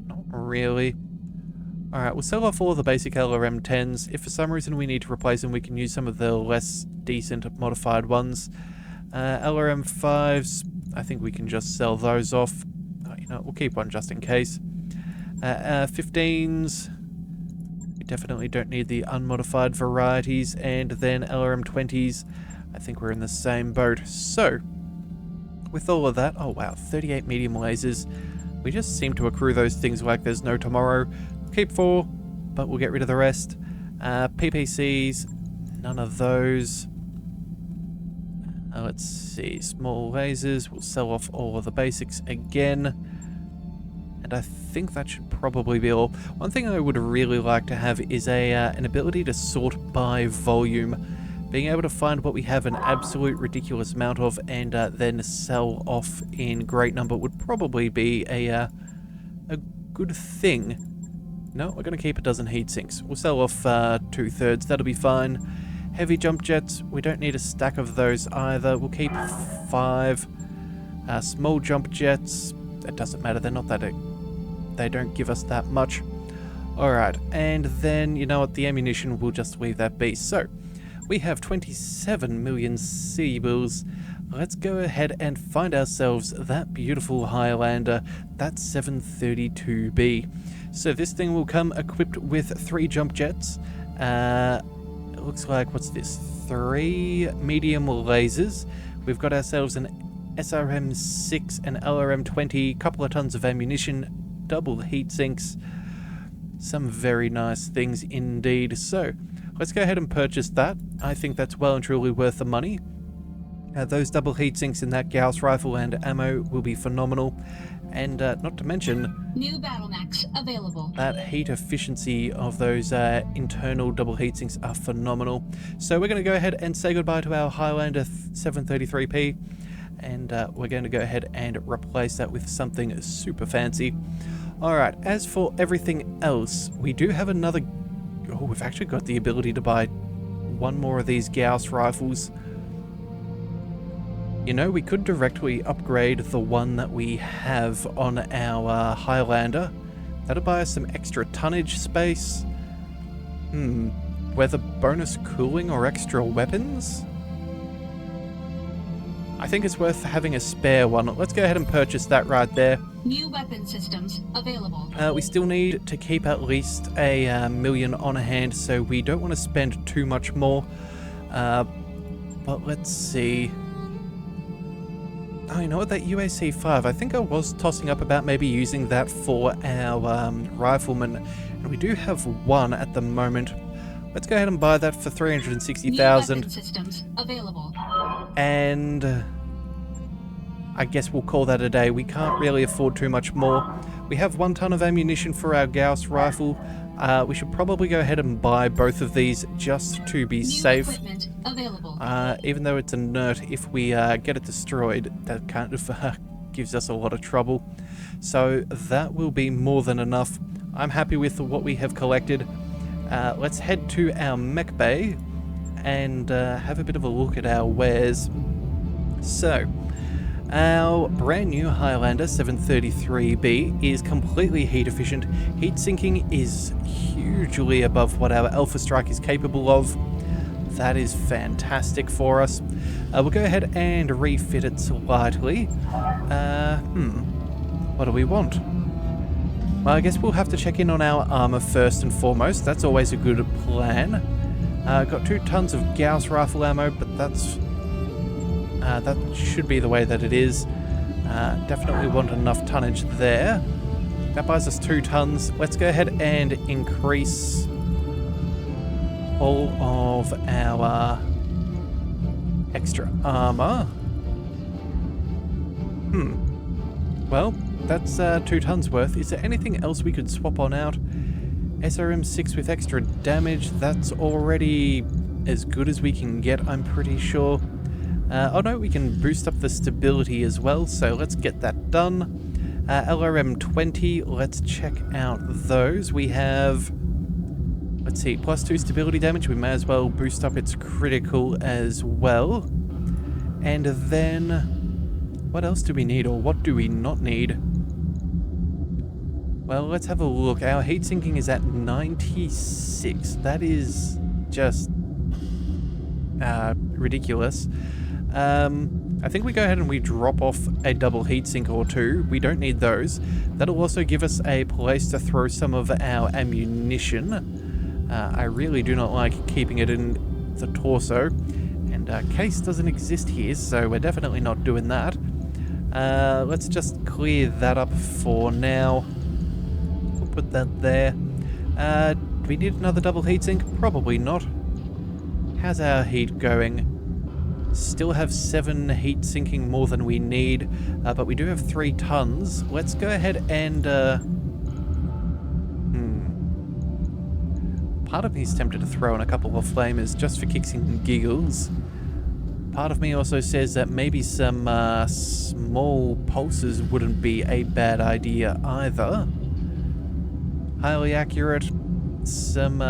Not really. Alright, we'll sell off all of the basic LRM 10s. If for some reason we need to replace them, we can use some of the less decent modified ones. LRM 5s, I think we can just sell those off. Oh, you know, we'll keep one just in case. 15s, we definitely don't need the unmodified varieties. And then LRM 20s, I think we're in the same boat. So, with all of that, oh wow, 38 medium lasers. We just seem to accrue those things like there's no tomorrow. Keep 4, but we'll get rid of the rest. PPCs, none of those. Let's see, small lasers, we'll sell off all of the basics again. And I think that should probably be all. One thing I would really like to have is an ability to sort by volume. Being able to find what we have an absolute ridiculous amount of and then sell off in great number would probably be a good thing. No, we're going to keep a dozen heat sinks. We'll sell off 2/3, that'll be fine. Heavy jump jets, we don't need a stack of those either. We'll keep 5. Small jump jets, that doesn't matter, they're not that... they don't give us that much. Alright, and then, you know what, the ammunition, we'll just leave that be. So, we have 27 million sea bills. Let's go ahead and find ourselves that beautiful Highlander, that 732B. So this thing will come equipped with 3 jump jets. It looks like, what's this? 3 medium lasers. We've got ourselves an SRM-6, an LRM-20, couple of tons of ammunition, double heat sinks. Some very nice things indeed. So, let's go ahead and purchase that. I think that's well and truly worth the money. Those double heat sinks in that Gauss rifle and ammo will be phenomenal. And not to mention... New battle mechs available. That heat efficiency of those internal double heat sinks are phenomenal. So we're going to go ahead and say goodbye to our Highlander 733P. And we're going to go ahead and replace that with something super fancy. Alright, as for everything else, we do have another... Oh, we've actually got the ability to buy 1 more of these Gauss rifles. You know, we could directly upgrade the one that we have on our Highlander. That'll buy us some extra tonnage space. Whether bonus cooling or extra weapons? I think it's worth having a spare one. Let's go ahead and purchase that right there. New weapon systems available. We still need to keep at least a million on hand, so we don't want to spend too much more. But let's see. Oh, you know what? That UAC-5, I think I was tossing up about maybe using that for our rifleman. And we do have one at the moment. Let's go ahead and buy that for 360,000. New weapon systems available. And I guess we'll call that a day. We can't really afford too much more. We have 1 ton of ammunition for our Gauss rifle. We should probably go ahead and buy both of these just to be safe. Equipment available. Even though it's inert, if we get it destroyed, that kind of gives us a lot of trouble. So that will be more than enough. I'm happy with what we have collected. Let's head to our mech bay and have a bit of a look at our wares. So, our brand new Highlander 733B is completely heat efficient. Heat sinking is hugely above what our Alpha Strike is capable of. That is fantastic for us. We'll go ahead and refit it slightly. What do we want? Well, I guess we'll have to check in on our armor first and foremost. That's always a good plan. Got 2 tons of Gauss rifle ammo, but that should be the way that it is. Definitely want enough tonnage there. That buys us 2 tons. Let's go ahead and increase all of our extra armor. Well, that's 2 tons worth. Is there anything else we could swap on out? SRM6 with extra damage, that's already as good as we can get, I'm pretty sure. Oh no, we can boost up the stability as well, so let's get that done. LRM20, let's check out those. We have, let's see, +2 stability damage. We may as well boost up its critical as well. And then, what else do we need, or what do we not need? Well, let's have a look. Our heat sinking is at 96. That is just ridiculous. I think we go ahead and we drop off a double heatsink or 2. We don't need those. That'll also give us a place to throw some of our ammunition. I really do not like keeping it in the torso. And case doesn't exist here, so we're definitely not doing that. Let's just clear that up for now. We'll put that there. Do we need another double heatsink? Probably not. How's our heat going? Still have 7 heat sinking more than we need, but we do have 3 tons. Let's go ahead and... Part of me is tempted to throw in a couple of flamers just for kicks and giggles. Part of me also says that maybe some small pulses wouldn't be a bad idea either. Highly accurate, some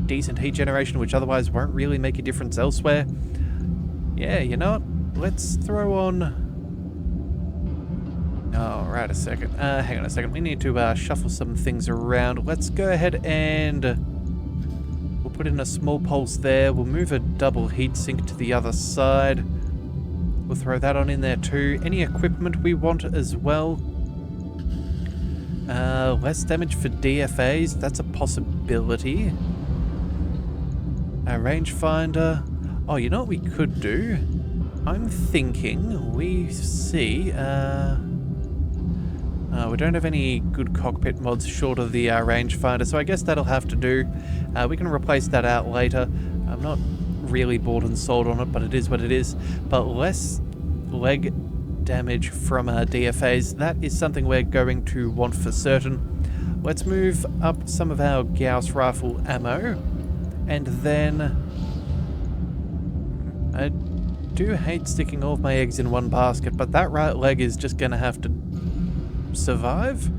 decent heat generation, which otherwise won't really make a difference elsewhere. Yeah, you know what? Let's throw on... Oh, right a second. Hang on a second. We need to shuffle some things around. Let's go ahead and... We'll put in a small pulse there. We'll move a double heatsink to the other side. We'll throw that on in there too. Any equipment we want as well. Less damage for DFAs. That's a possibility. A rangefinder. Oh, you know what we could do? I'm thinking we see... we don't have any good cockpit mods short of the rangefinder, so I guess that'll have to do. We can replace that out later. I'm not really bought and sold on it, but it is what it is. But less leg damage from DFAs, that is something we're going to want for certain. Let's move up some of our Gauss rifle ammo, and then... I do hate sticking all of my eggs in one basket, but that right leg is just going to have to survive?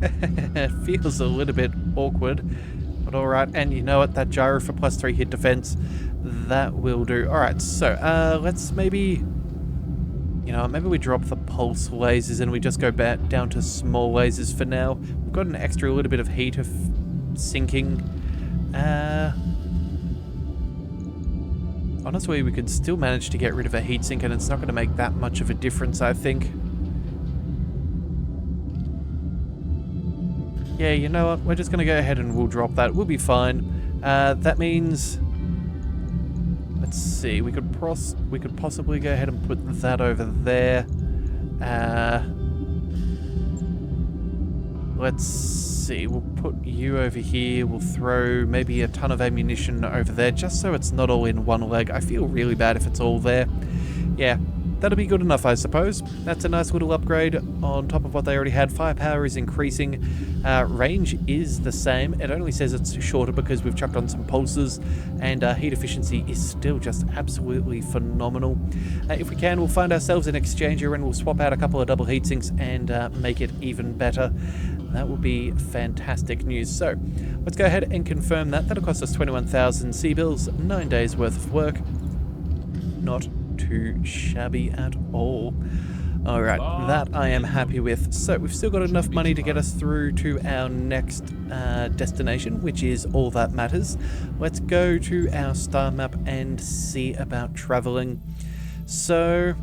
It feels a little bit awkward. But alright, and you know what? That gyro for +3 hit defense, that will do. Alright, so let's maybe... You know, maybe we drop the pulse lasers and we just go back down to small lasers for now. We've got an extra little bit of heat of sinking. Honestly, we could still manage to get rid of a heat sink and it's not going to make that much of a difference, I think. Yeah, you know what? We're just going to go ahead and we'll drop that. We'll be fine. That means... Let's see, we could possibly go ahead and put that over there. Let's see, we'll put you over here. We'll throw maybe a ton of ammunition over there, just so it's not all in one leg. I feel really bad if it's all there. Yeah, that'll be good enough, I suppose. That's a nice little upgrade on top of what they already had. Firepower is increasing. Range is the same. It only says it's shorter because we've chucked on some pulses, and heat efficiency is still just absolutely phenomenal. If we can, we'll find ourselves an exchanger and we'll swap out a couple of double heat sinks and make it even better. That will be fantastic news. So let's go ahead and confirm that. That'll cost us 21,000 C-bills, 9 days worth of work. Not too shabby at all. Alright, that I am happy with. So we've still got enough money to get us through to our next destination, which is all that matters. Let's go to our star map and see about traveling. So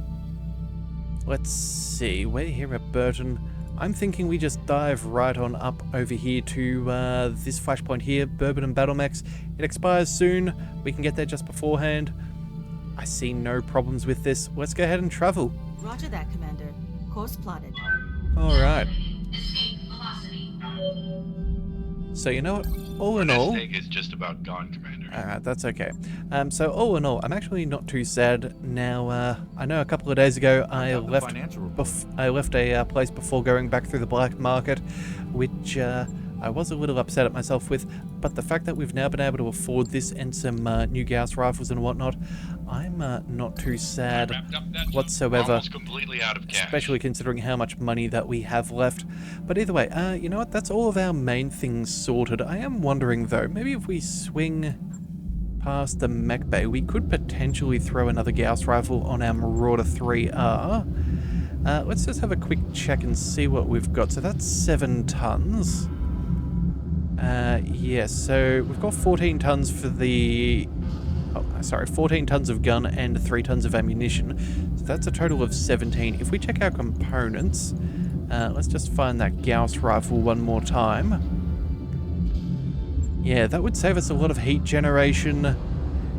let's see, we're here at Burton. I'm thinking we just dive right on up over here to this flashpoint here, Bourbon and BattleMechs. It expires soon. We can get there just beforehand. I see no problems with this. Let's go ahead and travel. Roger that, Commander. Course plotted. Alright. So you know what? All in all... Mistake is just about gone, Commander. Alright, that's okay. So all in all, I'm actually not too sad. Now, I know a couple of days ago I left a place before going back through the black market, which I was a little upset at myself with, but the fact that we've now been able to afford this and some new Gauss rifles and whatnot, I'm not too sad whatsoever, Almost completely out of cash. especially considering how much money that we have left. But either way, you know what, that's all of our main things sorted. I am wondering though, maybe if we swing past the mech bay, we could potentially throw another Gauss rifle on our Marauder 3R. Let's just have a quick check and see what we've got. So that's 7 tons. Yeah, so we've got 14 tons for the... Oh, sorry, 14 tons of gun and 3 tons of ammunition. So that's a total of 17. If we check our components, let's just find that Gauss rifle one more time. Yeah, that would save us a lot of heat generation.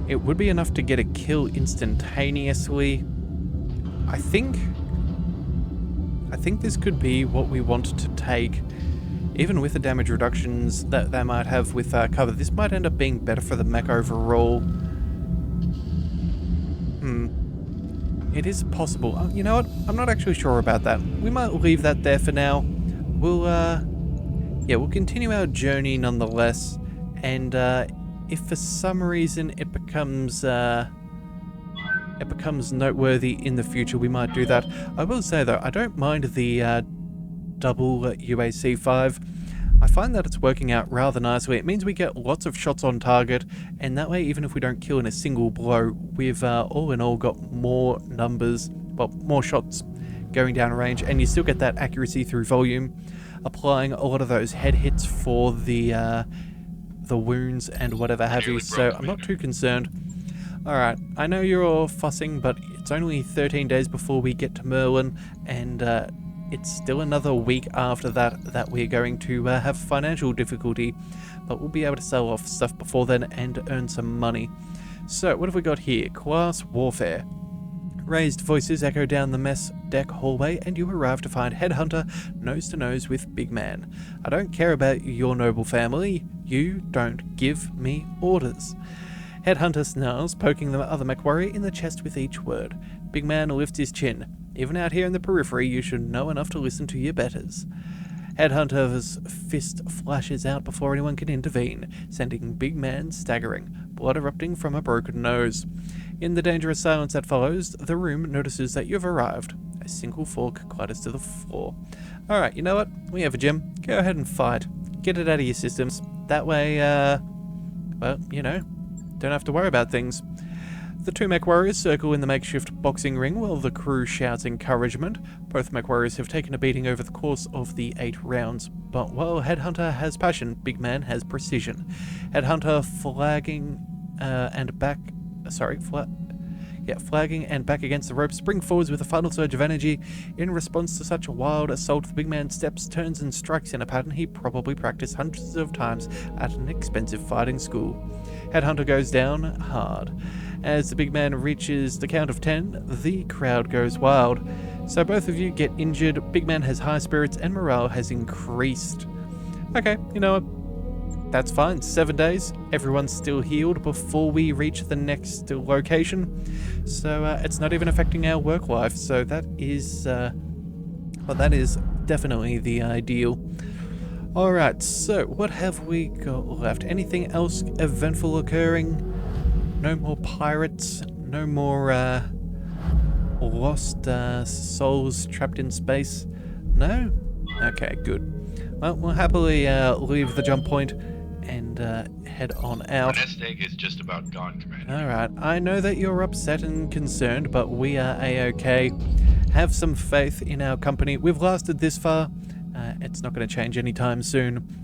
It would be enough to get a kill instantaneously. I think this could be what we want to take. Even with the damage reductions that they might have with cover, this might end up being better for the mech overall. It is possible. You know what? I'm not actually sure about that. We might leave that there for now. We'll continue our journey nonetheless. And if for some reason it becomes noteworthy in the future, we might do that. I will say though, I don't mind the double UAC-5. I find that it's working out rather nicely. It means we get lots of shots on target, and that way, even if we don't kill in a single blow, we've all in all got more numbers, well, more shots going down range, and you still get that accuracy through volume, applying a lot of those head hits for the wounds and whatever have you, so I'm not too concerned. Alright, I know you're all fussing, but it's only 13 days before we get to Merlin, and it's still another week after that we're going to have financial difficulty, but we'll be able to sell off stuff before then and earn some money. So, what have we got here? Class Warfare. Raised voices echo down the mess deck hallway, and you arrive to find Headhunter nose to nose with Big Man. I don't care about your noble family. You don't give me orders. Headhunter snarls, poking the other MechWarrior in the chest with each word. Big Man lifts his chin. Even out here in the periphery, you should know enough to listen to your betters. Headhunter's fist flashes out before anyone can intervene, sending Big Man staggering, blood erupting from a broken nose. In the dangerous silence that follows, the room notices that you've arrived. A single fork clatters to the floor. Alright, you know what? We have a gym. Go ahead and fight. Get it out of your systems. That way, well, you know, don't have to worry about things. The two MechWarriors circle in the makeshift boxing ring while the crew shouts encouragement. Both MechWarriors have taken a beating over the course of the 8 rounds. But while Headhunter has passion, Big Man has precision. Headhunter flagging and back against the rope, spring forwards with a final surge of energy. In response to such a wild assault, the big man steps, turns, and strikes in a pattern he probably practiced hundreds of times at an expensive fighting school. Headhunter goes down hard. As the big man reaches the count of 10, the crowd goes wild. So both of you get injured, big man has high spirits, and morale has increased. Okay, you know what? That's fine. 7 days. Everyone's still healed before we reach the next location. So it's not even affecting our work life. So that is, well, that is definitely the ideal. Alright, so what have we got left? Anything else eventful occurring? No more pirates? No more lost souls trapped in space? No? Okay, good. Well, we'll happily leave the jump point and head on out. My nest egg is just about gone, Commander. Alright, I know that you're upset and concerned, but we are A-OK. Have some faith in our company. We've lasted this far. It's not going to change anytime soon.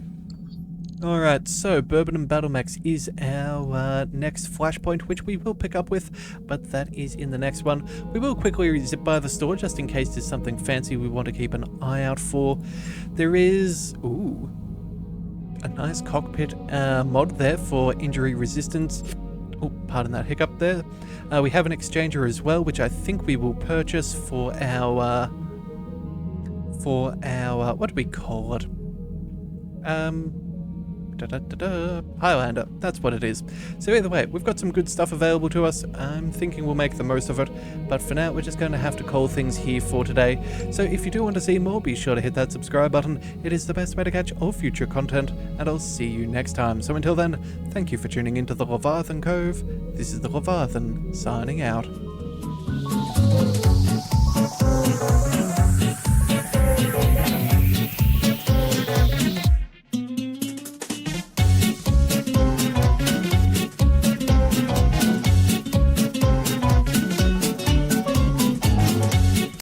Alright, so Bourbon and Battlemax is our next flashpoint, which we will pick up with, but that is in the next one. We will quickly zip by the store just in case there's something fancy we want to keep an eye out for. There is, ooh, a nice cockpit mod there for injury resistance. Oh, pardon that hiccup there. We have an exchanger as well, which I think we will purchase for our what do we call it? Highlander, that's what it is. So either way, we've got some good stuff available to us. I'm thinking we'll make the most of it, but for now we're just going to have to call things here for today. So if you do want to see more, be sure to hit that subscribe button. It is the best way to catch all future content, and I'll see you next time. So until then, thank you for tuning into the Leviathan Cove. This is the Leviathan signing out.